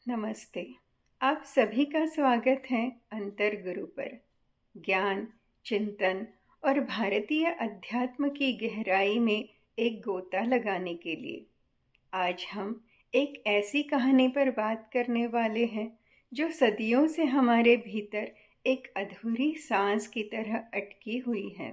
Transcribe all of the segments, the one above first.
नमस्ते। आप सभी का स्वागत है अंतर गुरु पर। ज्ञान, चिंतन और भारतीय अध्यात्म की गहराई में एक गोता लगाने के लिए आज हम एक ऐसी कहानी पर बात करने वाले हैं जो सदियों से हमारे भीतर एक अधूरी सांस की तरह अटकी हुई है।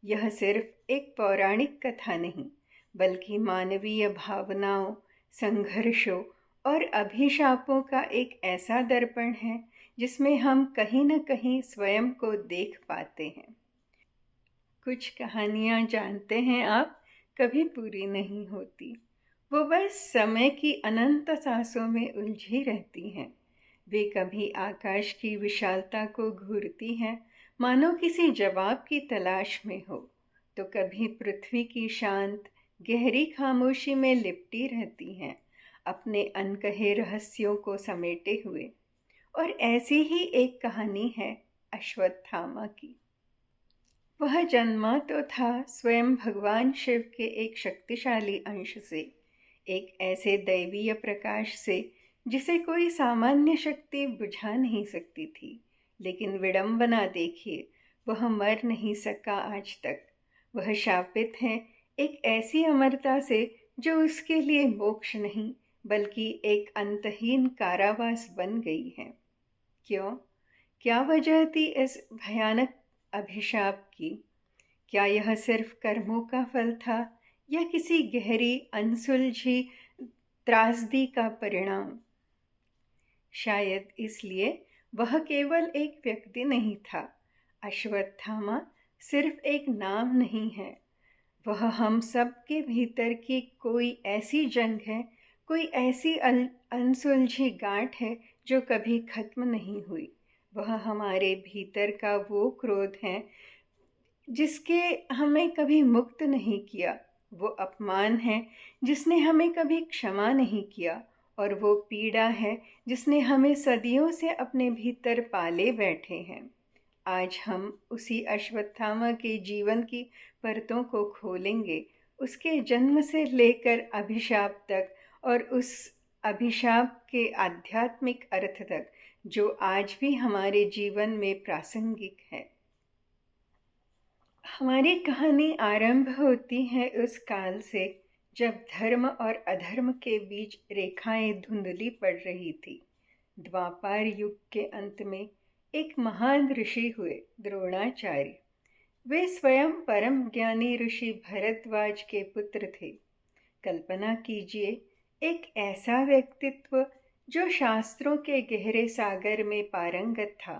यह सिर्फ एक पौराणिक कथा नहीं, बल्कि मानवीय भावनाओं, संघर्षों और अभिशापों का एक ऐसा दर्पण है जिसमें हम कहीं न कहीं स्वयं को देख पाते हैं। कुछ कहानियाँ जानते हैं आप, कभी पूरी नहीं होती। वो बस समय की अनंत सांसों में उलझी रहती हैं। वे कभी आकाश की विशालता को घूरती हैं, मानो किसी जवाब की तलाश में हो, तो कभी पृथ्वी की शांत, गहरी खामोशी में लिपटी रहती हैं, अपने अनकहे रहस्यों को समेटे हुए। और ऐसी ही एक कहानी है अश्वत्थामा की। वह जन्मा तो था स्वयं भगवान शिव के एक शक्तिशाली अंश से, एक ऐसे दैवीय प्रकाश से जिसे कोई सामान्य शक्ति बुझा नहीं सकती थी। लेकिन विडंबना देखिए, वह मर नहीं सका आज तक। वह शापित है एक ऐसी अमरता से जो उसके लिए मोक्ष नहीं, बल्कि एक अंतहीन कारावास बन गई है। क्यों? क्या वजह थी इस भयानक अभिशाप की? क्या यह सिर्फ कर्मों का फल था, या किसी गहरी अनसुलझी त्रासदी का परिणाम? शायद इसलिए वह केवल एक व्यक्ति नहीं था। अश्वत्थामा सिर्फ एक नाम नहीं है, वह हम सब के भीतर की कोई ऐसी जंग है, कोई ऐसी अनसुलझी गांठ है जो कभी खत्म नहीं हुई। वह हमारे भीतर का वो क्रोध है जिसके हमें कभी मुक्त नहीं किया, वो अपमान है जिसने हमें कभी क्षमा नहीं किया, और वो पीड़ा है जिसने हमें सदियों से अपने भीतर पाले बैठे हैं। आज हम उसी अश्वत्थामा के जीवन की परतों को खोलेंगे, उसके जन्म से लेकर अभिशाप तक, और उस अभिशाप के आध्यात्मिक अर्थ तक जो आज भी हमारे जीवन में प्रासंगिक है। हमारी कहानी आरंभ होती है उस काल से जब धर्म और अधर्म के बीच रेखाएं धुंधली पड़ रही थी। द्वापर युग के अंत में एक महान ऋषि हुए, द्रोणाचार्य। वे स्वयं परम ज्ञानी ऋषि भरद्वाज के पुत्र थे। कल्पना कीजिए, एक ऐसा व्यक्तित्व जो शास्त्रों के गहरे सागर में पारंगत था,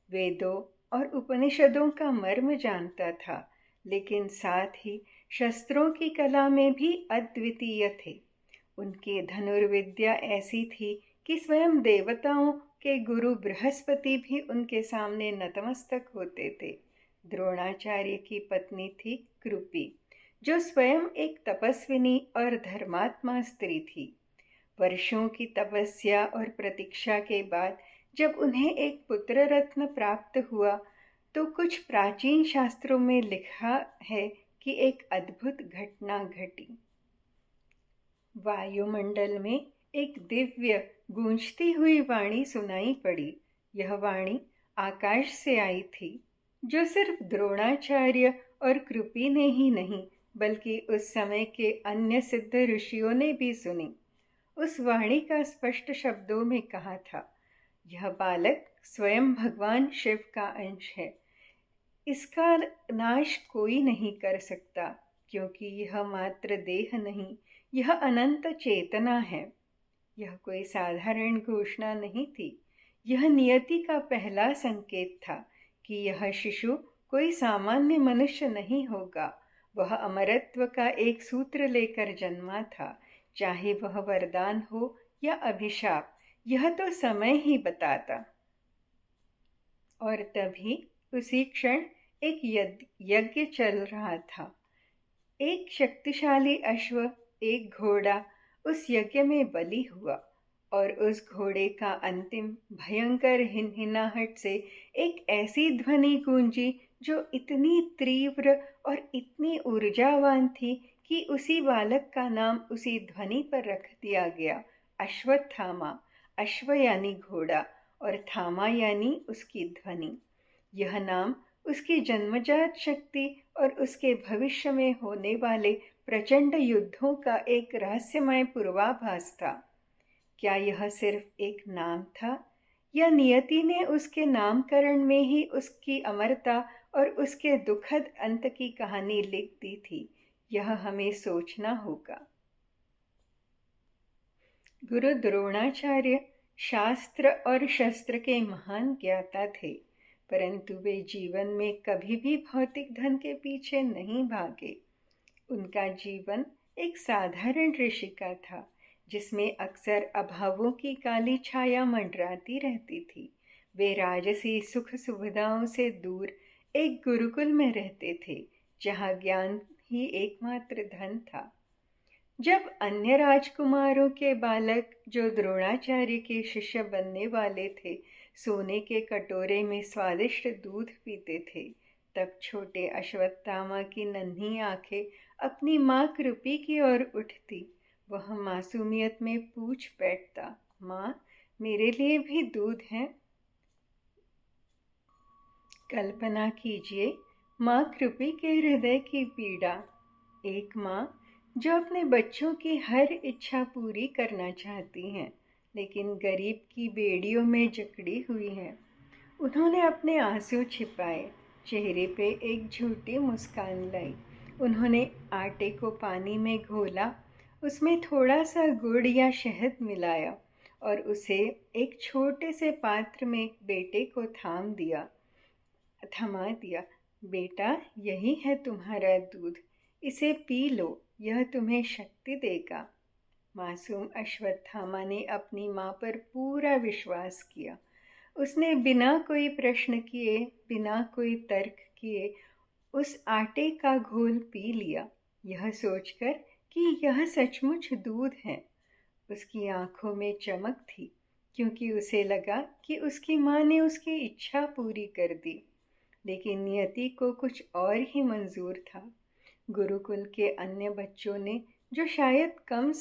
वेदों और उपनिषदों का मर्म जानता था, लेकिन साथ ही शस्त्रों की कला में भी अद्वितीय थे। उनकी धनुर्विद्या ऐसी थी कि स्वयं देवताओं के गुरु बृहस्पति भी उनके सामने नतमस्तक होते थे। द्रोणाचार्य की पत्नी थी कृपि, जो स्वयं एक तपस्विनी और धर्मात्मा स्त्री थी। वर्षों की तपस्या और प्रतीक्षा के बाद जब उन्हें एक पुत्र रत्न प्राप्त हुआ, तो कुछ प्राचीन शास्त्रों में लिखा है कि एक अद्भुत घटना घटी। वायुमंडल में एक दिव्य गूंजती हुई वाणी सुनाई पड़ी। यह वाणी आकाश से आई थी, जो सिर्फ द्रोणाचार्य और कृपि ने ही नहीं, बल्कि उस समय के अन्य सिद्ध ऋषियों ने भी सुनी। उस वाणी का स्पष्ट शब्दों में कहा था, यह बालक स्वयं भगवान शिव का अंश है। इसका नाश कोई नहीं कर सकता, क्योंकि यह मात्र देह नहीं, यह अनंत चेतना है। यह कोई साधारण घोषणा नहीं थी, यह नियति का पहला संकेत था कि यह शिशु कोई सामान्य मनुष्य नहीं होगा। वह अमरत्व का एक सूत्र लेकर जन्मा था, चाहे वह वरदान हो या अभिशाप, यह तो समय ही बताता। और तभी उसी क्षण एक यज्ञ चल रहा था। एक शक्तिशाली अश्व, एक घोड़ा उस यज्ञ में बलि हुआ, और उस घोड़े का अंतिम भयंकर हिनहिनाहट से एक ऐसी ध्वनि गूंजी जो इतनी तीव्र और इतनी ऊर्जावान थी कि उसी बालक का नाम उसी ध्वनि पर रख दिया गया, अश्वत्थामा। अश्व यानी घोड़ा और थामा यानी उसकी ध्वनि। यह नाम उसकी जन्मजात शक्ति और उसके भविष्य में होने वाले प्रचंड युद्धों का एक रहस्यमय पूर्वाभास था। क्या यह सिर्फ एक नाम था, या नियति ने उसके नामकरण में ही उसकी अमरता और उसके दुखद अंत की कहानी लिख दी थी? यह हमें सोचना होगा। गुरु द्रोणाचार्य शास्त्र और शस्त्र के महान ज्ञाता थे, परंतु वे जीवन में कभी भी भौतिक धन के पीछे नहीं भागे। उनका जीवन एक साधारण ऋषि का था, जिसमें अक्सर अभावों की काली छाया मंडराती रहती थी। वे राजसी सुख सुविधाओं से दूर एक गुरुकुल में रहते थे, जहाँ ज्ञान ही एकमात्र धन था। जब अन्य राजकुमारों के बालक, जो द्रोणाचार्य के शिष्य बनने वाले थे, सोने के कटोरे में स्वादिष्ट दूध पीते थे, तब छोटे अश्वत्थामा की नन्ही आंखें अपनी माँ कृपी की ओर उठती। वह मासूमियत में पूछ बैठता, माँ, मेरे लिए भी दूध है? कल्पना कीजिए माँ कृपी के हृदय की पीड़ा। एक माँ जो अपने बच्चों की हर इच्छा पूरी करना चाहती हैं, लेकिन गरीब की बेड़ियों में जकड़ी हुई हैं। उन्होंने अपने आंसू छिपाए, चेहरे पे एक झूठी मुस्कान लाई। उन्होंने आटे को पानी में घोला, उसमें थोड़ा सा गुड़ या शहद मिलाया और उसे एक छोटे से पात्र में बेटे को थमा दिया। बेटा, यही है तुम्हारा दूध, इसे पी लो, यह तुम्हें शक्ति देगा। मासूम अश्वत्थामा ने अपनी माँ पर पूरा विश्वास किया। उसने बिना कोई प्रश्न किए, बिना कोई तर्क किए उस आटे का घोल पी लिया, यह सोचकर कि यह सचमुच दूध है। उसकी आंखों में चमक थी, क्योंकि उसे लगा कि उसकी माँ ने उसकी इच्छा पूरी कर दी। लेकिन नियति को कुछ और ही मंजूर था। गुरुकुल के अन्य बच्चों ने, जो शायद कम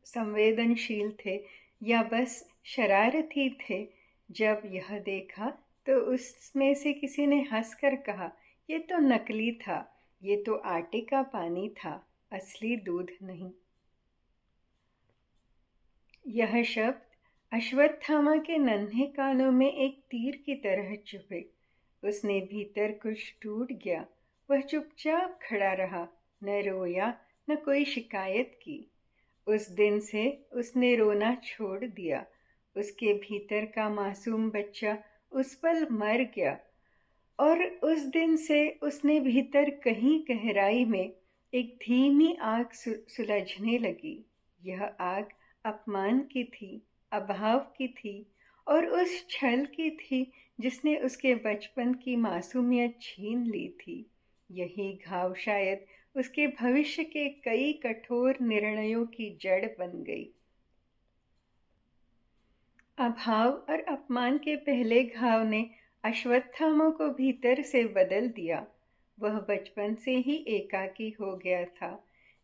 संवेदनशील थे या बस शरारती थे, जब यह देखा तो उसमें से किसी ने हंसकर कहा, ये तो नकली था, ये तो आटे का पानी था, असली दूध नहीं। यह शब्द अश्वत्थामा के नन्हे कानों में एक तीर की तरह चुभे। उसने भीतर कुछ टूट गया। वह चुपचाप खड़ा रहा, न रोया न कोई शिकायत की। उस दिन से उसने रोना छोड़ दिया। उसके भीतर का मासूम बच्चा उस पल मर गया, और उस दिन से उसने भीतर कहीं गहराई में एक धीमी आग सुलझने लगी। यह आग अपमान की थी, अभाव की थी और उस छल की थी जिसने उसके बचपन की मासूमियत छीन ली थी। यही घाव शायद उसके भविष्य के कई कठोर निर्णयों की जड़ बन गई। अभाव और अपमान के पहले घाव ने अश्वत्थामा को भीतर से बदल दिया। वह बचपन से ही एकाकी हो गया था।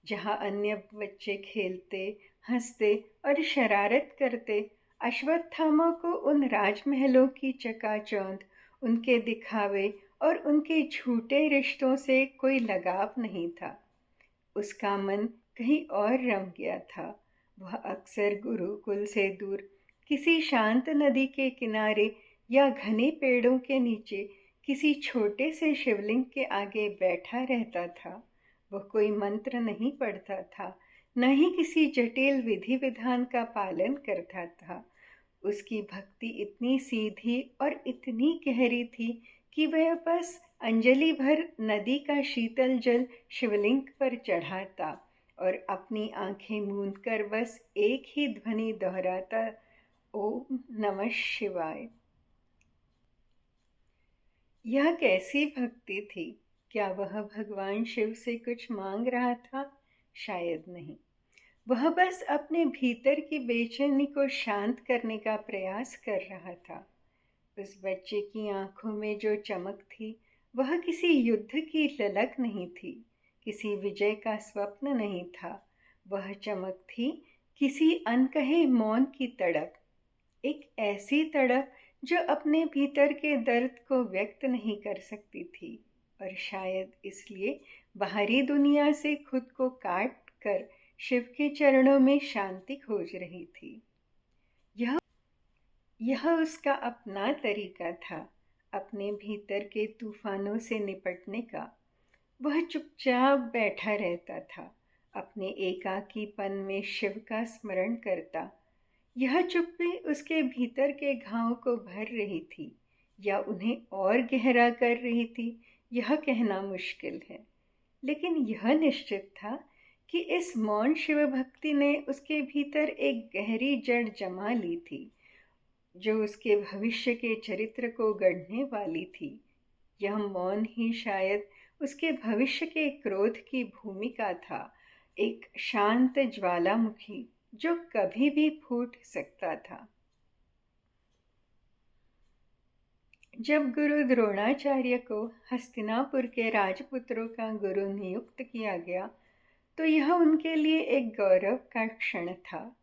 जहाँ अन्य बच्चे खेलते, हंसते और शरारत करते, अश्वत्थामा को उन राजमहलों की चकाचौंध, उनके दिखावे और उनके झूठे रिश्तों से कोई लगाव नहीं था। उसका मन कहीं और रम गया था। वह अक्सर गुरुकुल से दूर किसी शांत नदी के किनारे या घने पेड़ों के नीचे किसी छोटे से शिवलिंग के आगे बैठा रहता था। वह कोई मंत्र नहीं पढ़ता था, न ही किसी जटिल विधि विधान का पालन करता था। उसकी भक्ति इतनी सीधी और इतनी गहरी थी कि वह बस अंजलि भर नदी का शीतल जल शिवलिंग पर चढ़ाता और अपनी आंखें मूंद कर बस एक ही ध्वनि दोहराता, ओम नमः शिवाय। यह कैसी भक्ति थी? क्या वह भगवान शिव से कुछ मांग रहा था? शायद नहीं। वह बस अपने भीतर की बेचैनी को शांत करने का प्रयास कर रहा था। उस बच्चे की आंखों में जो चमक थी, वह किसी युद्ध की ललक नहीं थी, किसी विजय का स्वप्न नहीं था। वह चमक थी किसी अनकहे मौन की तड़प, एक ऐसी तड़प जो अपने भीतर के दर्द को व्यक्त नहीं कर सकती थी और शायद इसलिए बाहरी दुनिया से खुद को काट कर शिव के चरणों में शांति खोज रही थी। यह यह उसका अपना तरीका था अपने भीतर के तूफानों से निपटने का। वह चुपचाप बैठा रहता था, अपने एकाकीपन में शिव का स्मरण करता। यह चुप्पी उसके भीतर के घाव को भर रही थी या उन्हें और गहरा कर रही थी, यह कहना मुश्किल है। लेकिन यह निश्चित था कि इस मौन शिव भक्ति ने उसके भीतर एक गहरी जड़ जमा ली थी, जो उसके भविष्य के चरित्र को गढ़ने वाली थी। यह मौन ही शायद उसके भविष्य के क्रोध की भूमिका था, एक शांत ज्वालामुखी जो कभी भी फूट सकता था। जब गुरु द्रोणाचार्य को हस्तिनापुर के राजपुत्रों का गुरु नियुक्त किया गया, तो यह उनके लिए एक गौरव का क्षण था।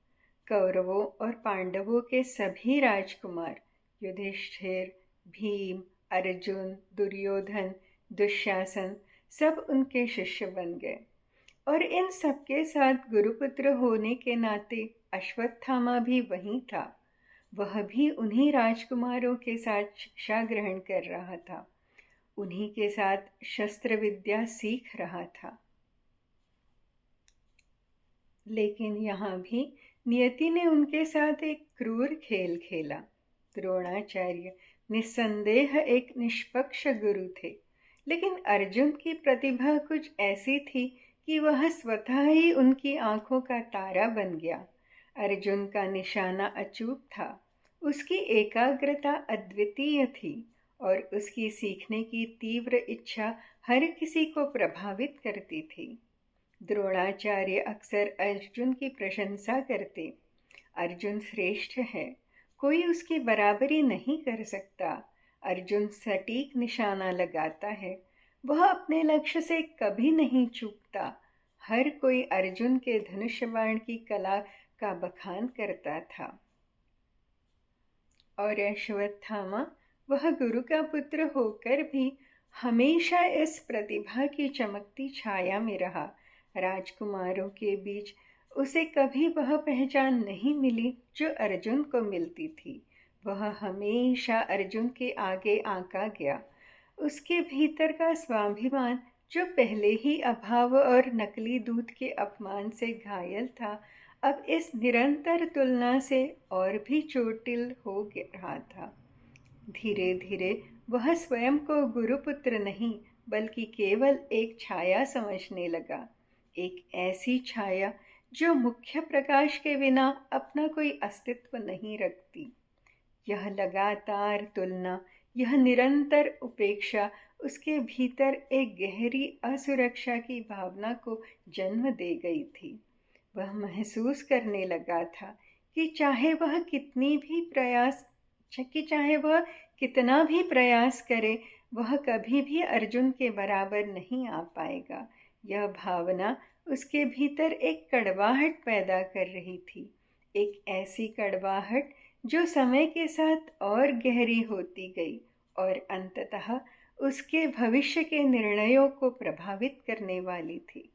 कौरवों और पांडवों के सभी राजकुमार युधिष्ठिर, भीम, अर्जुन, दुर्योधन, दुशासन सब उनके शिष्य बन गए और इन सबके साथ गुरुपुत्र होने के नाते अश्वत्थामा भी वहीं था। वह भी उन्हीं राजकुमारों के साथ शिक्षा ग्रहण कर रहा था, उन्हीं के साथ शस्त्र विद्या सीख रहा था। लेकिन यहाँ भी नियति ने उनके साथ एक क्रूर खेल खेला। द्रोणाचार्य निस्संदेह एक निष्पक्ष गुरु थे, लेकिन अर्जुन की प्रतिभा कुछ ऐसी थी कि वह स्वतः ही उनकी आंखों का तारा बन गया। अर्जुन का निशाना अचूक था, उसकी एकाग्रता अद्वितीय थी और उसकी सीखने की तीव्र इच्छा हर किसी को प्रभावित करती थी। द्रोणाचार्य अक्सर अर्जुन की प्रशंसा करते। अर्जुन श्रेष्ठ है, कोई उसकी बराबरी नहीं कर सकता। अर्जुन सटीक निशाना लगाता है, वह अपने लक्ष्य से कभी नहीं चूकता। हर कोई अर्जुन के धनुष बाण की कला का बखान करता था। और अश्वत्थामा, वह गुरु का पुत्र होकर भी हमेशा इस प्रतिभा की चमकती छाया में रहा। राजकुमारों के बीच उसे कभी वह पहचान नहीं मिली जो अर्जुन को मिलती थी। वह हमेशा अर्जुन के आगे आंका गया। उसके भीतर का स्वाभिमान, जो पहले ही अभाव और नकली दूध के अपमान से घायल था, अब इस निरंतर तुलना से और भी चोटिल हो रहा था। धीरे धीरे वह स्वयं को गुरुपुत्र नहीं, बल्कि केवल एक छाया समझने लगा। एक ऐसी छाया जो मुख्य प्रकाश के बिना अपना कोई अस्तित्व नहीं रखती। यह लगातार तुलना, यह निरंतर उपेक्षा उसके भीतर एक गहरी असुरक्षा की भावना को जन्म दे गई थी। वह महसूस करने लगा था कि चाहे वह कितना भी प्रयास करे, वह कभी भी अर्जुन के बराबर नहीं आ पाएगा। यह भावना उसके भीतर एक कड़वाहट पैदा कर रही थी, एक ऐसी कड़वाहट जो समय के साथ और गहरी होती गई और अंततः उसके भविष्य के निर्णयों को प्रभावित करने वाली थी।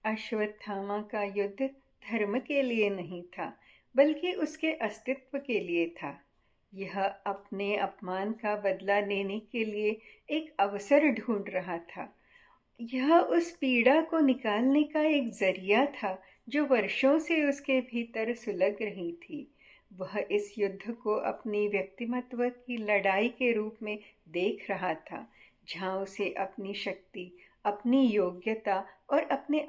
अश्वत्थामा का युद्ध धर्म के लिए नहीं था, बल्कि उसके अस्तित्व के लिए था। यह अपने अपमान का बदला लेने के लिए एक अवसर ढूंढ रहा था। यह उस पीड़ा को निकालने का एक जरिया था जो वर्षों से उसके भीतर सुलग रही थी। वह इस युद्ध को अपनी व्यक्तिमत्व की लड़ाई के रूप में देख रहा था, जहाँ उसे अपनी शक्ति, अपनी योग्यता और अपने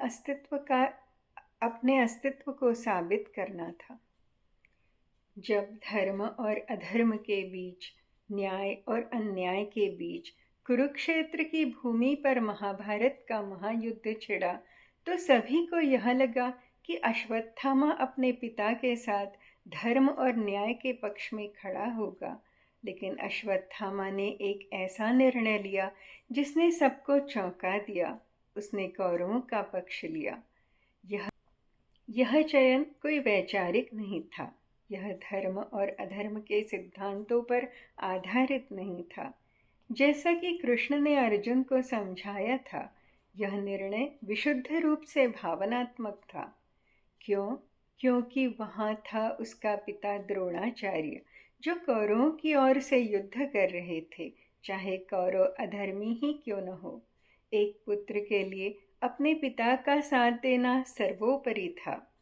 अस्तित्व को साबित करना था। जब धर्म और अधर्म के बीच, न्याय और अन्याय के बीच कुरुक्षेत्र की भूमि पर महाभारत का महायुद्ध छिड़ा, तो सभी को यह लगा कि अश्वत्थामा अपने पिता के साथ धर्म और न्याय के पक्ष में खड़ा होगा। लेकिन अश्वत्थामा ने एक ऐसा निर्णय लिया जिसने सबको चौंका दिया। उसने कौरवों का पक्ष लिया। यह चयन कोई वैचारिक नहीं था, यह धर्म और अधर्म के सिद्धांतों पर आधारित नहीं था। जैसा कि कृष्ण ने अर्जुन को समझाया था, यह निर्णय विशुद्ध रूप से भावनात्मक था। क्यों? क्योंकि वहाँ था उसका पिता द्रोणाचार्य, जो कौरवों की ओर से युद्ध कर रहे थे, चाहे कौरव अधर्मी ही क्यों न हो। एक पुत्र के लिए अपने पिता का साथ देना सर्वोपरि था।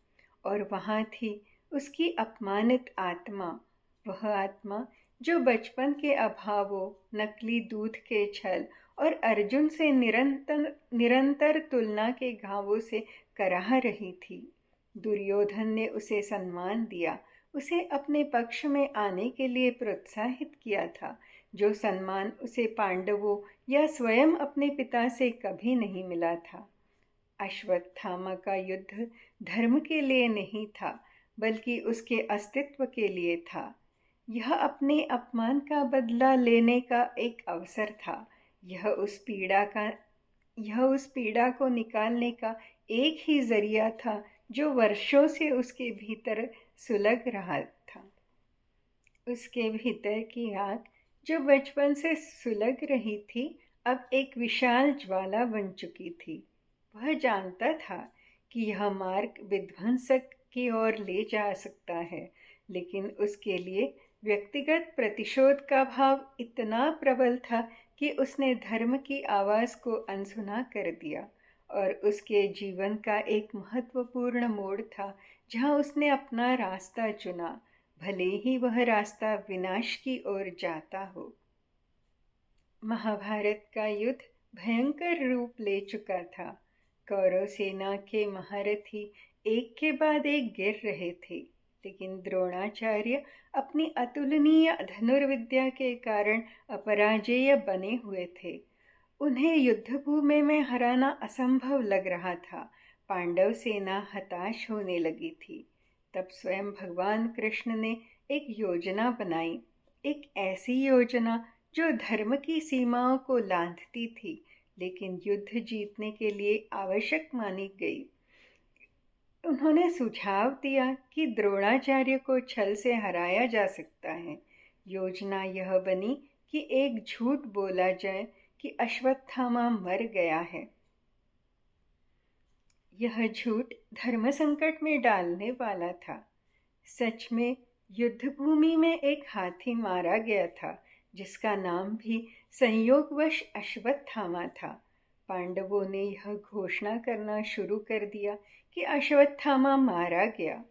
और वहाँ थी उसकी अपमानित आत्मा, वह आत्मा जो बचपन के अभावों, नकली दूध के छल और अर्जुन से निरंतर निरंतर तुलना के घावों से कराह रही थी। दुर्योधन ने उसे सम्मान दिया, उसे अपने पक्ष में आने के लिए प्रोत्साहित किया था, जो सम्मान उसे पांडवों या स्वयं अपने पिता से कभी नहीं मिला था। अश्वत्थामा का युद्ध धर्म के लिए नहीं था, बल्कि उसके अस्तित्व के लिए था। यह अपने अपमान का बदला लेने का एक अवसर था। यह उस पीड़ा का यह उस पीड़ा को निकालने का एक ही जरिया था जो वर्षों से उसके भीतर सुलग रहा था। उसके भीतर की आग, जो बचपन से सुलग रही थी, अब एक विशाल ज्वाला बन चुकी थी। वह जानता था कि यह मार्ग विध्वंसक की ओर ले जा सकता है, लेकिन उसके लिए व्यक्तिगत प्रतिशोध का भाव इतना प्रबल था कि उसने धर्म की आवाज़ को अनसुना कर दिया। और उसके जीवन का एक महत्वपूर्ण मोड़ था जहाँ उसने अपना रास्ता चुना, भले ही वह रास्ता विनाश की ओर जाता हो। महाभारत का युद्ध भयंकर रूप ले चुका था। कौरव सेना के महारथी एक के बाद एक गिर रहे थे, लेकिन द्रोणाचार्य अपनी अतुलनीय धनुर्विद्या के कारण अपराजेय बने हुए थे। उन्हें युद्धभूमि में हराना असंभव लग रहा था। पांडव सेना हताश होने लगी थी। तब स्वयं भगवान कृष्ण ने एक योजना बनाई, एक ऐसी योजना जो धर्म की सीमाओं को लांघती थी, लेकिन युद्ध जीतने के लिए आवश्यक मानी गई। उन्होंने सुझाव दिया कि द्रोणाचार्य को छल से हराया जा सकता है। योजना यह बनी कि एक झूठ बोला जाए कि अश्वत्थामा मर गया है। यह झूठ धर्म संकट में डालने वाला था। सच में युद्धभूमि में एक हाथी मारा गया था, जिसका नाम भी संयोगवश अश्वत्थामा था। पांडवों ने यह घोषणा करना शुरू कर दिया कि अश्वत्थामा मारा गया।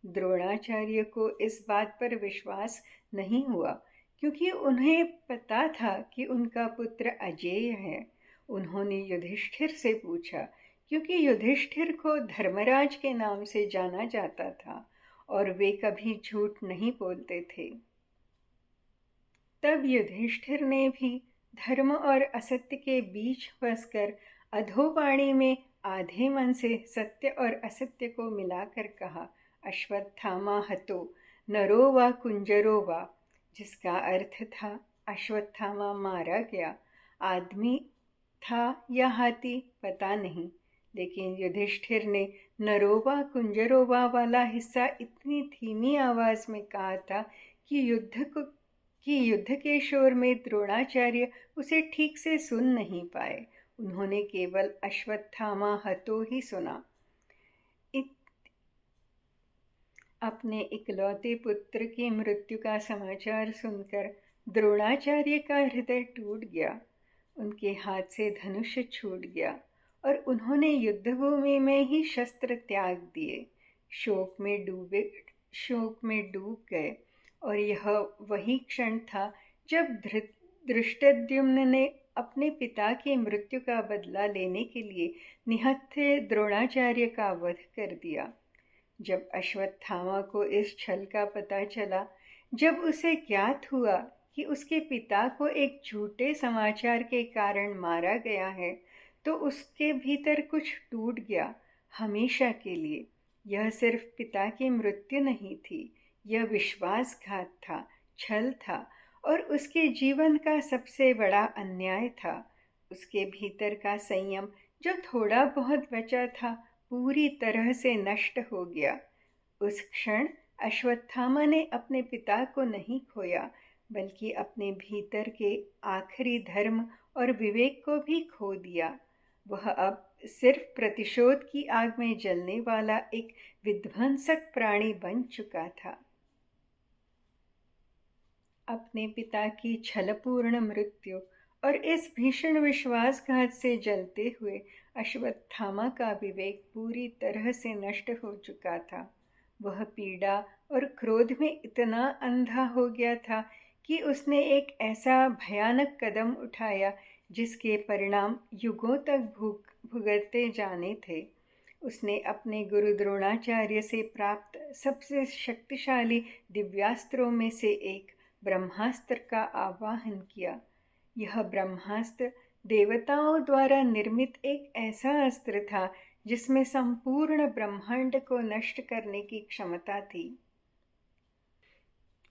द्रोणाचार्य को इस बात पर विश्वास नहीं हुआ, क्योंकि उन्हें पता था कि उनका पुत्र अजेय है। उन्होंने युधिष्ठिर से पूछा, क्योंकि युधिष्ठिर को धर्मराज के नाम से जाना जाता था और वे कभी झूठ नहीं बोलते थे। तब युधिष्ठिर ने भी धर्म और असत्य के बीच फंसकर अधोवाणी में आधे मन से सत्य और असत्य को मिलाकर कहा, अश्वत्थामा हतो नरो वा कुंजरो वा, जिसका अर्थ था अश्वत्थामा मारा गया। आदमी था या हाथी पता नहीं, लेकिन युधिष्ठिर ने नरोवा कुंजरोवा वाला हिस्सा इतनी धीमी आवाज में कहा था कि युद्ध के शोर में द्रोणाचार्य उसे ठीक से सुन नहीं पाए। उन्होंने केवल अश्वत्थामा हतो ही सुना। अपने इकलौते पुत्र की मृत्यु का समाचार सुनकर द्रोणाचार्य का हृदय टूट गया। उनके हाथ से धनुष छूट गया और उन्होंने युद्धभूमि में ही शस्त्र त्याग दिए। शोक में डूब गए। और यह वही क्षण था जब धृष्टद्युम्न ने अपने पिता की मृत्यु का बदला लेने के लिए निहत्थे द्रोणाचार्य का वध कर दिया। जब अश्वत्थामा को इस छल का पता चला, जब उसे ज्ञात हुआ कि उसके पिता को एक झूठे समाचार के कारण मारा गया है, तो उसके भीतर कुछ टूट गया हमेशा के लिए। यह सिर्फ पिता की मृत्यु नहीं थी, यह विश्वासघात था, छल था और उसके जीवन का सबसे बड़ा अन्याय था। उसके भीतर का संयम, जो थोड़ा बहुत बचा था, पूरी तरह से नष्ट हो गया। उस क्षण अश्वत्थामा ने अपने पिता को नहीं खोया, बल्कि अपने भीतर के आखिरी धर्म और विवेक को भी खो दिया। वह अब सिर्फ प्रतिशोध की आग में जलने वाला एक विध्वंसक प्राणी बन चुका था। अपने पिता की छलपूर्ण मृत्यु और इस भीषण विश्वासघात से जलते हुए अश्वत्थामा का विवेक पूरी तरह से नष्ट हो चुका था। वह पीड़ा और क्रोध में इतना अंधा हो गया था कि उसने एक ऐसा भयानक कदम उठाया जिसके परिणाम युगों तक भुगतते जाने थे। उसने अपने गुरु द्रोणाचार्य से प्राप्त सबसे शक्तिशाली दिव्यास्त्रों में से एक ब्रह्मास्त्र का आवाहन किया। यह ब्रह्मास्त्र देवताओं द्वारा निर्मित एक ऐसा अस्त्र था जिसमें संपूर्ण ब्रह्मांड को नष्ट करने की क्षमता थी।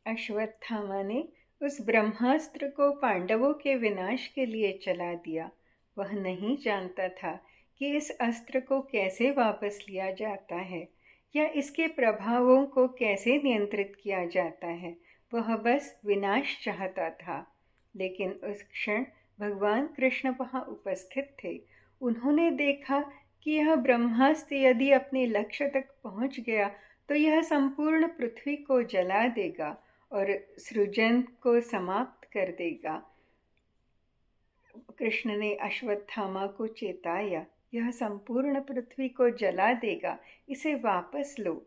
अश्वत्थामा ने उस ब्रह्मास्त्र को पांडवों के विनाश के लिए चला दिया। वह नहीं जानता था कि इस अस्त्र को कैसे वापस लिया जाता है या इसके प्रभावों को कैसे नियंत्रित किया जाता है। वह बस विनाश चाहता था। लेकिन उस क्षण भगवान कृष्ण वहाँ उपस्थित थे। उन्होंने देखा कि यह ब्रह्मास्त्र यदि अपने लक्ष्य तक पहुँच गया तो यह संपूर्ण पृथ्वी को जला देगा और सृजन को समाप्त कर देगा। कृष्ण ने अश्वत्थामा को चेताया, यह संपूर्ण पृथ्वी को जला देगा, इसे वापस लो।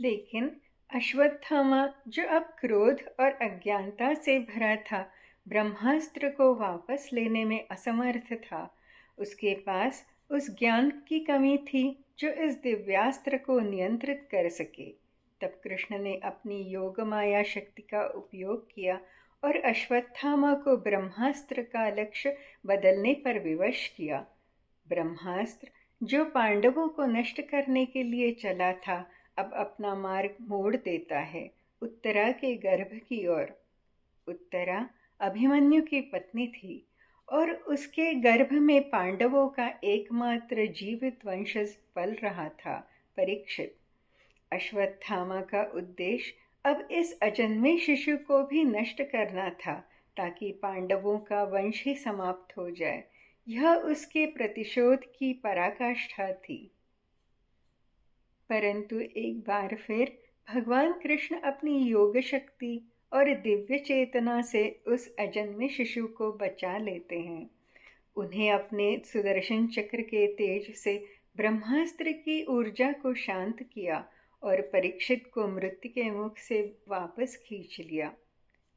लेकिन अश्वत्थामा, जो अब क्रोध और अज्ञानता से भरा था, ब्रह्मास्त्र को वापस लेने में असमर्थ था। उसके पास उस ज्ञान की कमी थी जो इस दिव्यास्त्र को नियंत्रित कर सके। तब कृष्ण ने अपनी योग माया शक्ति का उपयोग किया और अश्वत्थामा को ब्रह्मास्त्र का लक्ष्य बदलने पर विवश किया। ब्रह्मास्त्र जो पांडवों को नष्ट करने के लिए चला था, अब अपना मार्ग मोड़ देता है, उत्तरा के गर्भ की ओर। उत्तरा अभिमन्यु की पत्नी थी और उसके गर्भ में पांडवों का एकमात्र जीवित वंशज पल रहा था, परीक्षित। अश्वत्थामा का उद्देश्य अब इस अजन्मे शिशु को भी नष्ट करना था, ताकि पांडवों का वंश ही समाप्त हो जाए। यह उसके प्रतिशोध की पराकाष्ठा थी। परंतु एक बार फिर भगवान कृष्ण अपनी योग शक्ति और दिव्य चेतना से उस अजन्मे शिशु को बचा लेते हैं। उन्हें अपने सुदर्शन चक्र के तेज से ब्रह्मास्त्र की ऊर्जा को शांत किया और परीक्षित को मृत्यु के मुख से वापस खींच लिया।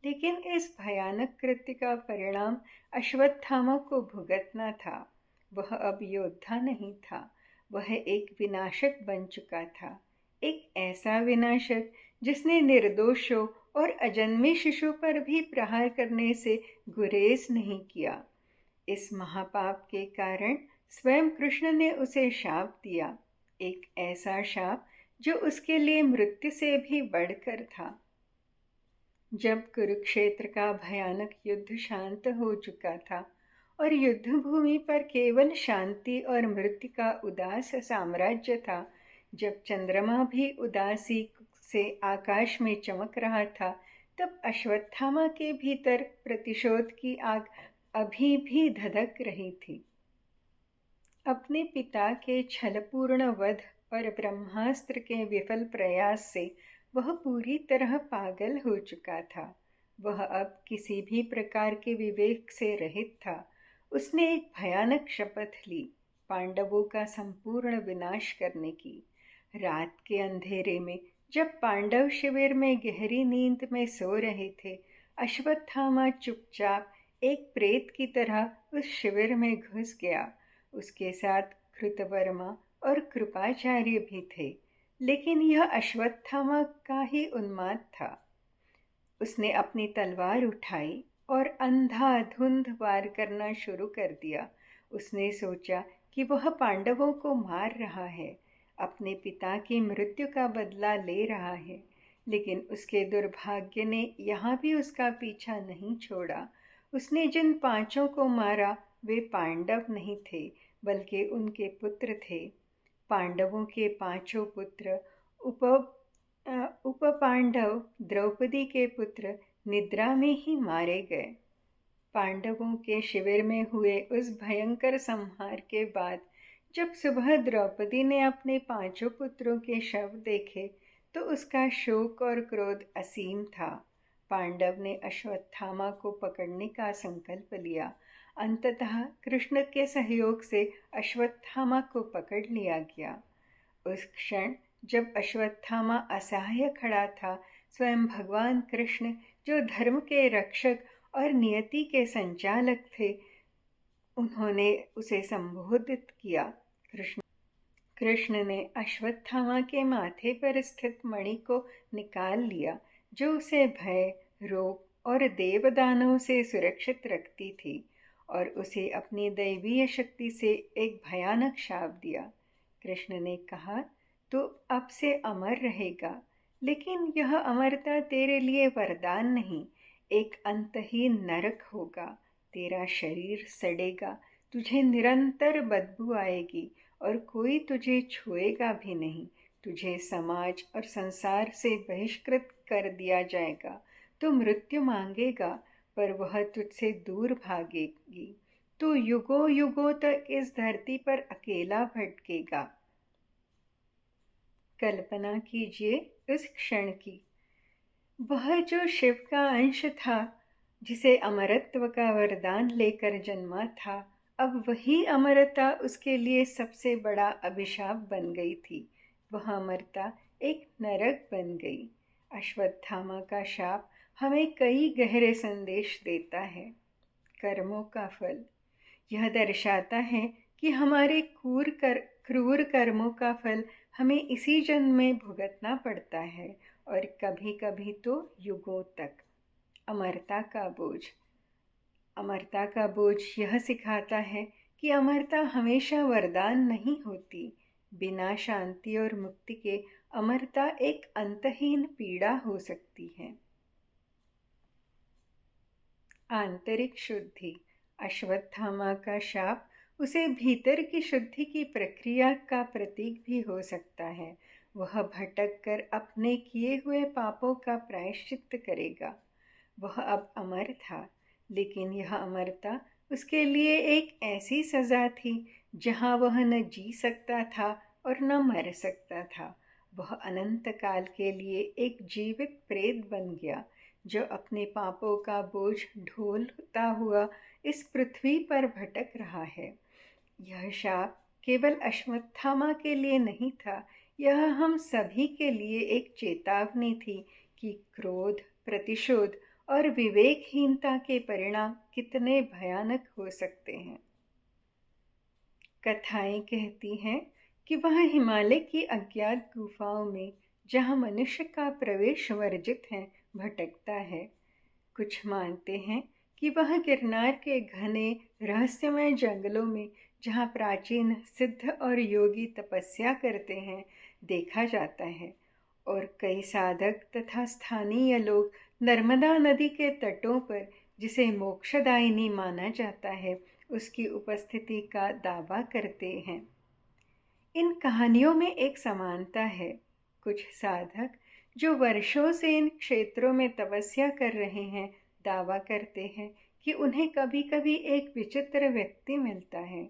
लेकिन इस भयानक कृत्य का परिणाम अश्वत्थामा को भुगतना था। वह अब योद्धा नहीं था, वह एक विनाशक बन चुका था। एक ऐसा विनाशक जिसने निर्दोषों और अजन्मे शिशु पर भी प्रहार करने से गुरेज नहीं किया। इस महापाप के कारण स्वयं कृष्ण ने उसे शाप दिया, एक ऐसा शाप जो उसके लिए मृत्यु से भी बढ़कर था। जब कुरुक्षेत्र का भयानक युद्ध शांत हो चुका था और युद्ध भूमि पर केवल शांति और मृत्यु का उदास साम्राज्य था, जब चंद्रमा भी उदासी से आकाश में चमक रहा था, तब अश्वत्थामा के भीतर प्रतिशोध की आग अभी भी धधक रही थी। अपने पिता के छलपूर्ण वध और ब्रह्मास्त्र के विफल प्रयास से वह पूरी तरह पागल हो चुका था। वह अब किसी भी प्रकार के विवेक से रहित था। उसने एक भयानक शपथ ली, पांडवों का संपूर्ण विनाश करने की। रात के अंधेरे में जब पांडव शिविर में गहरी नींद में सो रहे थे, अश्वत्थामा चुपचाप एक प्रेत की तरह उस शिविर में घुस गया। उसके साथ कृतवर्मा और कृपाचार्य भी थे, लेकिन यह अश्वत्थामा का ही उन्माद था। उसने अपनी तलवार उठाई और अंधाधुंध वार करना शुरू कर दिया। उसने सोचा कि वह पांडवों को मार रहा है, अपने पिता की मृत्यु का बदला ले रहा है। लेकिन उसके दुर्भाग्य ने यहाँ भी उसका पीछा नहीं छोड़ा। उसने जिन 5 को मारा वे पांडव नहीं थे, बल्कि उनके पुत्र थे। पांडवों के पांचों पुत्र उप उपपांडव द्रौपदी के पुत्र निद्रा में ही मारे गए। पांडवों के शिविर में हुए उस भयंकर संहार के बाद जब सुबह द्रौपदी ने अपने पांचों पुत्रों के शव देखे तो उसका शोक और क्रोध असीम था। पांडव ने अश्वत्थामा को पकड़ने का संकल्प लिया। अंततः कृष्ण के सहयोग से अश्वत्थामा को पकड़ लिया गया। उस क्षण जब अश्वत्थामा असहाय खड़ा था, स्वयं भगवान कृष्ण, जो धर्म के रक्षक और नियति के संचालक थे, उन्होंने उसे संबोधित किया। कृष्ण ने अश्वत्थामा के माथे पर स्थित मणि को निकाल लिया, जो उसे भय, रोग और देवदानों से सुरक्षित रखती थी, और उसे अपनी दैवीय शक्ति से एक भयानक शाप दिया। कृष्ण ने कहा, तू अब से अमर रहेगा, लेकिन यह अमरता तेरे लिए वरदान नहीं, एक अंतहीन नरक होगा। तेरा शरीर सड़ेगा, तुझे निरंतर बदबू आएगी और कोई तुझे छुएगा भी नहीं। तुझे समाज और संसार से बहिष्कृत कर दिया जाएगा। तू मृत्यु मांगेगा, पर वह तुझसे दूर भागेगी। तू युगों युगों तक इस धरती पर अकेला भटकेगा। कल्पना कीजिए उस क्षण की। वह जो शिव का अंश था, जिसे अमरत्व का वरदान लेकर जन्मा था, अब वही अमरता उसके लिए सबसे बड़ा अभिशाप बन गई थी। वह अमरता एक नरक बन गई। अश्वत्थामा का शाप हमें कई गहरे संदेश देता है। कर्मों का फल। यह दर्शाता है कि हमारे क्रूर कर्मों का फल हमें इसी जन्म में भुगतना पड़ता है, और कभी कभी तो युगों तक। अमरता का बोझ। अमरता का बोझ यह सिखाता है कि अमरता हमेशा वरदान नहीं होती। बिना शांति और मुक्ति के अमरता एक अंतहीन पीड़ा हो सकती है। आंतरिक शुद्धि। अश्वत्थामा का शाप उसे भीतर की शुद्धि की प्रक्रिया का प्रतीक भी हो सकता है। वह भटक कर अपने किए हुए पापों का प्रायश्चित्त करेगा। वह अब अमर था, लेकिन यह अमरता उसके लिए एक ऐसी सजा थी जहां वह न जी सकता था और न मर सकता था। वह अनंत काल के लिए एक जीवित प्रेत बन गया, जो अपने पापों का बोझ ढोता हुआ इस पृथ्वी पर भटक रहा है। यह शाप केवल अश्वत्थामा के लिए नहीं था, यह हम सभी के लिए एक चेतावनी थी कि क्रोध, प्रतिशोध और विवेकहीनता के परिणाम कितने भयानक हो सकते हैं। कथाएं कहती हैं कि वह हिमालय की अज्ञात गुफाओं में, जहां मनुष्य का प्रवेश वर्जित है, भटकता है। कुछ मानते हैं कि वह गिरनार के घने रहस्यमय जंगलों में, जहाँ प्राचीन सिद्ध और योगी तपस्या करते हैं, देखा जाता है, और कई साधक तथा स्थानीय लोग नर्मदा नदी के तटों पर, जिसे मोक्षदायिनी माना जाता है, उसकी उपस्थिति का दावा करते हैं। इन कहानियों में एक समानता है। कुछ साधक जो वर्षों से इन क्षेत्रों में तपस्या कर रहे हैं, दावा करते हैं कि उन्हें कभी कभी एक विचित्र व्यक्ति मिलता है।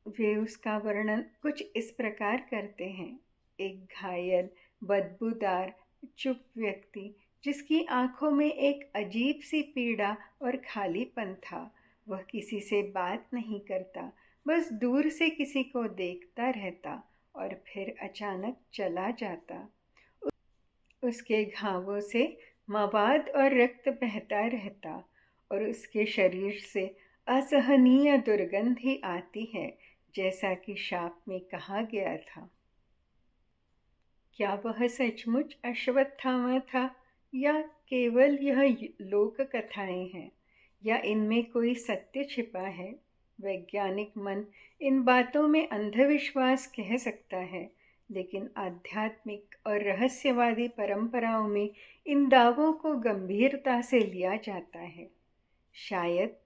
वे उसका वर्णन कुछ इस प्रकार करते हैं। एक घायल, बदबूदार, चुप व्यक्ति, जिसकी आंखों में एक अजीब सी पीड़ा और खालीपन था। वह किसी से बात नहीं करता, बस दूर से किसी को देखता रहता और फिर अचानक चला जाता। उसके घावों से मवाद और रक्त बहता रहता, और उसके शरीर से असहनीय दुर्गंध ही आती है, जैसा कि शाप में कहा गया था। क्या वह सचमुच अश्वत्थामा था, या केवल यह लोक कथाएं हैं, या इनमें कोई सत्य छिपा है? वैज्ञानिक मन इन बातों में अंधविश्वास कह सकता है, लेकिन आध्यात्मिक और रहस्यवादी परंपराओं में इन दावों को गंभीरता से लिया जाता है। शायद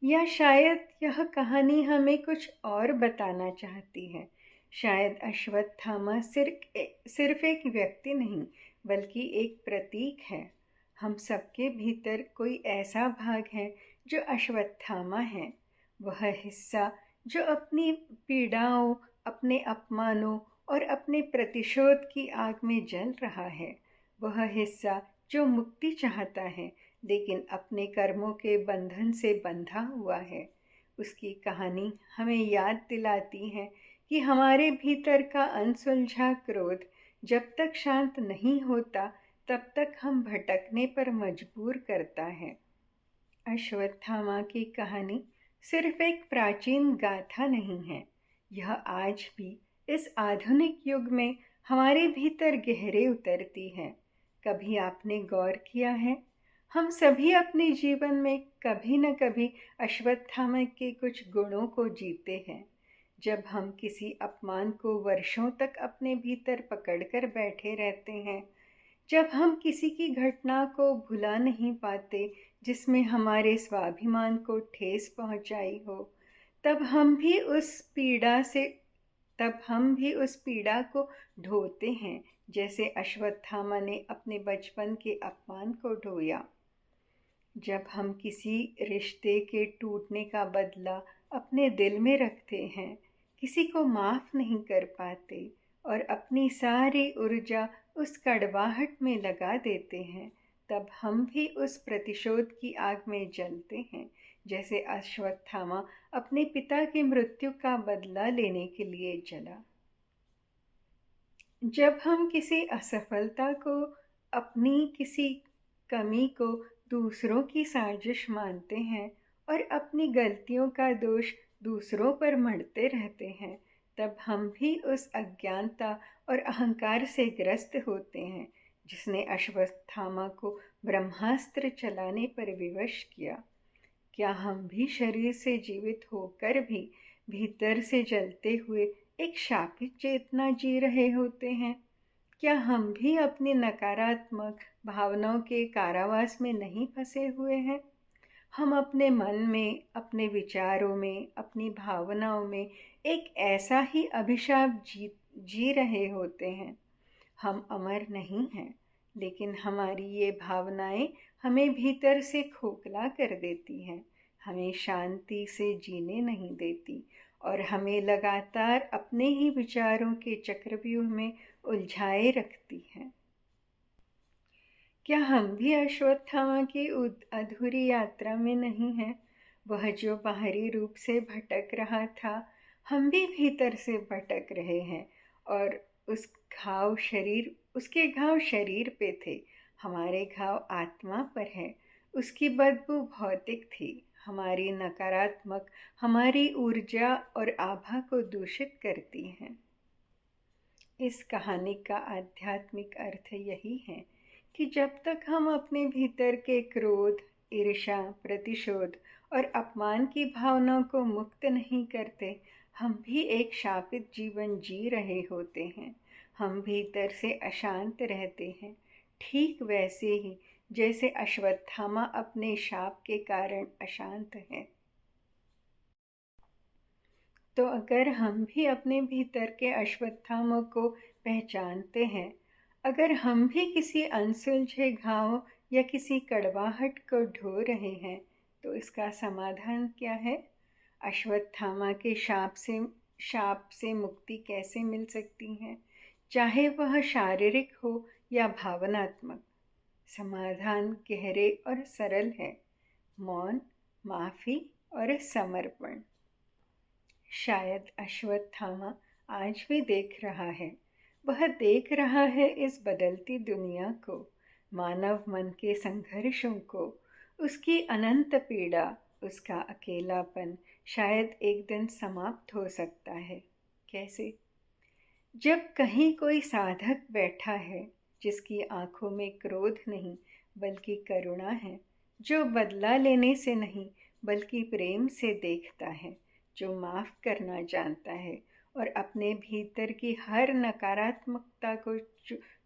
या शायद यह कहानी हमें कुछ और बताना चाहती है। शायद अश्वत्थामा सिर्फ एक व्यक्ति नहीं, बल्कि एक प्रतीक है। हम सबके भीतर कोई ऐसा भाग है जो अश्वत्थामा है। वह हिस्सा जो अपनी पीड़ाओं, अपने अपमानों और अपने प्रतिशोध की आग में जल रहा है। वह हिस्सा जो मुक्ति चाहता है, लेकिन अपने कर्मों के बंधन से बंधा हुआ है। उसकी कहानी हमें याद दिलाती है कि हमारे भीतर का अनसुलझा क्रोध जब तक शांत नहीं होता, तब तक हम भटकने पर मजबूर करता है। अश्वत्थामा की कहानी सिर्फ एक प्राचीन गाथा नहीं है। यह आज भी इस आधुनिक युग में हमारे भीतर गहरे उतरती है। कभी आपने गौर किया है, हम सभी अपने जीवन में कभी न कभी अश्वत्थामा के कुछ गुणों को जीते हैं। जब हम किसी अपमान को वर्षों तक अपने भीतर पकड़कर बैठे रहते हैं, जब हम किसी की घटना को भुला नहीं पाते जिसमें हमारे स्वाभिमान को ठेस पहुंचाई हो, तब हम भी उस पीड़ा से तब हम भी उस पीड़ा को ढोते हैं, जैसे अश्वत्थामा ने अपने बचपन के अपमान को ढोया। जब हम किसी रिश्ते के टूटने का बदला अपने दिल में रखते हैं, किसी को माफ़ नहीं कर पाते और अपनी सारी ऊर्जा उस कड़वाहट में लगा देते हैं, तब हम भी उस प्रतिशोध की आग में जलते हैं, जैसे अश्वत्थामा अपने पिता की मृत्यु का बदला लेने के लिए जला। जब हम किसी असफलता को, अपनी किसी कमी को दूसरों की साजिश मानते हैं और अपनी गलतियों का दोष दूसरों पर मढ़ते रहते हैं, तब हम भी उस अज्ञानता और अहंकार से ग्रस्त होते हैं जिसने अश्वत्थामा को ब्रह्मास्त्र चलाने पर विवश किया। क्या हम भी शरीर से जीवित होकर भी भीतर से जलते हुए एक शापित चेतना जी रहे होते हैं? क्या हम भी अपनी नकारात्मक भावनाओं के कारावास में नहीं फंसे हुए हैं? हम अपने मन में, अपने विचारों में, अपनी भावनाओं में एक ऐसा ही अभिशाप जी रहे होते हैं। हम अमर नहीं हैं, लेकिन हमारी ये भावनाएं हमें भीतर से खोखला कर देती हैं, हमें शांति से जीने नहीं देती और हमें लगातार अपने ही विचारों के चक्रव्यूह में उलझाए रखती हैं। क्या हम भी अश्वत्थामा की अधूरी यात्रा में नहीं हैं? वह जो बाहरी रूप से भटक रहा था, हम भी भीतर से भटक रहे हैं और उसके घाव शरीर पे थे, हमारे घाव आत्मा पर है। उसकी बदबू भौतिक थी, हमारी नकारात्मक हमारी ऊर्जा और आभा को दूषित करती हैं। इस कहानी का आध्यात्मिक अर्थ यही है कि जब तक हम अपने भीतर के क्रोध, ईर्ष्या, प्रतिशोध और अपमान की भावनाओं को मुक्त नहीं करते, हम भी एक शापित जीवन जी रहे होते हैं। हम भीतर से अशांत रहते हैं, ठीक वैसे ही जैसे अश्वत्थामा अपने शाप के कारण अशांत है। तो अगर हम भी अपने भीतर के अश्वत्थामा को पहचानते हैं, अगर हम भी किसी अनसुलझे घाव या किसी कड़वाहट को ढो रहे हैं, तो इसका समाधान क्या है? अश्वत्थामा के शाप से मुक्ति कैसे मिल सकती है, चाहे वह शारीरिक हो या भावनात्मक? समाधान गहरे और सरल है: मौन, माफी और समर्पण। शायद अश्वत्थामा आज भी देख रहा है, वह देख रहा है इस बदलती दुनिया को, मानव मन के संघर्षों को, उसकी अनंत पीड़ा, उसका अकेलापन शायद एक दिन समाप्त हो सकता है। कैसे? जब कहीं कोई साधक बैठा है जिसकी आंखों में क्रोध नहीं बल्कि करुणा है, जो बदला लेने से नहीं बल्कि प्रेम से देखता है, जो माफ करना जानता है और अपने भीतर की हर नकारात्मकता को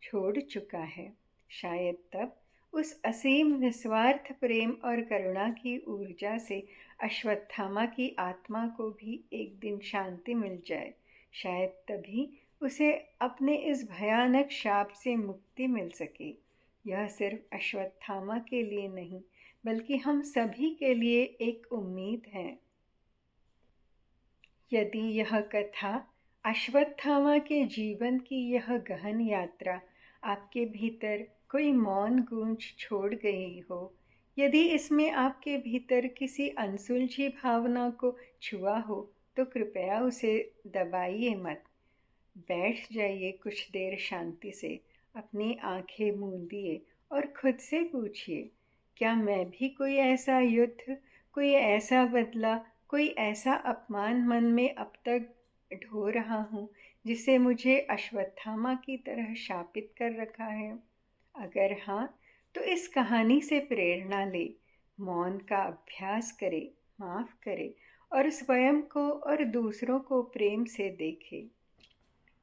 छोड़ चुका है, शायद तब उस असीम निस्वार्थ प्रेम और करुणा की ऊर्जा से अश्वत्थामा की आत्मा को भी एक दिन शांति मिल जाए। शायद तभी उसे अपने इस भयानक शाप से मुक्ति मिल सके। यह सिर्फ अश्वत्थामा के लिए नहीं, बल्कि हम सभी के लिए एक उम्मीद है। यदि यह कथा, अश्वत्थामा के जीवन की यह गहन यात्रा आपके भीतर कोई मौन गूंज छोड़ गई हो, यदि इसमें आपके भीतर किसी अनसुलझी भावना को छुआ हो, तो कृपया उसे दबाइए मत। बैठ जाइए कुछ देर शांति से, अपनी आंखें मूंदिए और खुद से पूछिए, क्या मैं भी कोई ऐसा युद्ध, कोई ऐसा बदला, कोई ऐसा अपमान मन में अब तक ढो रहा हूँ जिसे मुझे अश्वत्थामा की तरह शापित कर रखा है? अगर हाँ, तो इस कहानी से प्रेरणा ले, मौन का अभ्यास करे, माफ करे और स्वयं को और दूसरों को प्रेम से देखे।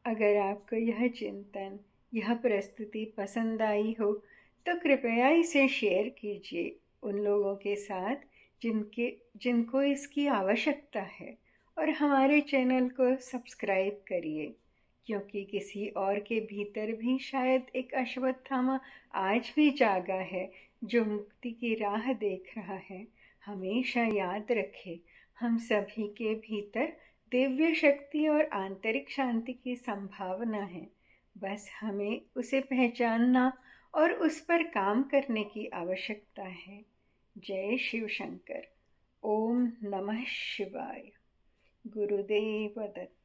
अगर आपको यह चिंतन, यह प्रस्तुति पसंद आई हो, तो कृपया इसे शेयर कीजिए उन लोगों के साथ जिनको इसकी आवश्यकता है, और हमारे चैनल को सब्सक्राइब करिए, क्योंकि किसी और के भीतर भी शायद एक अश्वत्थामा आज भी जागा है जो मुक्ति की राह देख रहा है। हमेशा याद रखें, हम सभी के भीतर दिव्य शक्ति और आंतरिक शांति की संभावना है। बस हमें उसे पहचानना और उस पर काम करने की आवश्यकता है। जय शिव शंकर। ओम नमः शिवाय। गुरुदेव दत्त।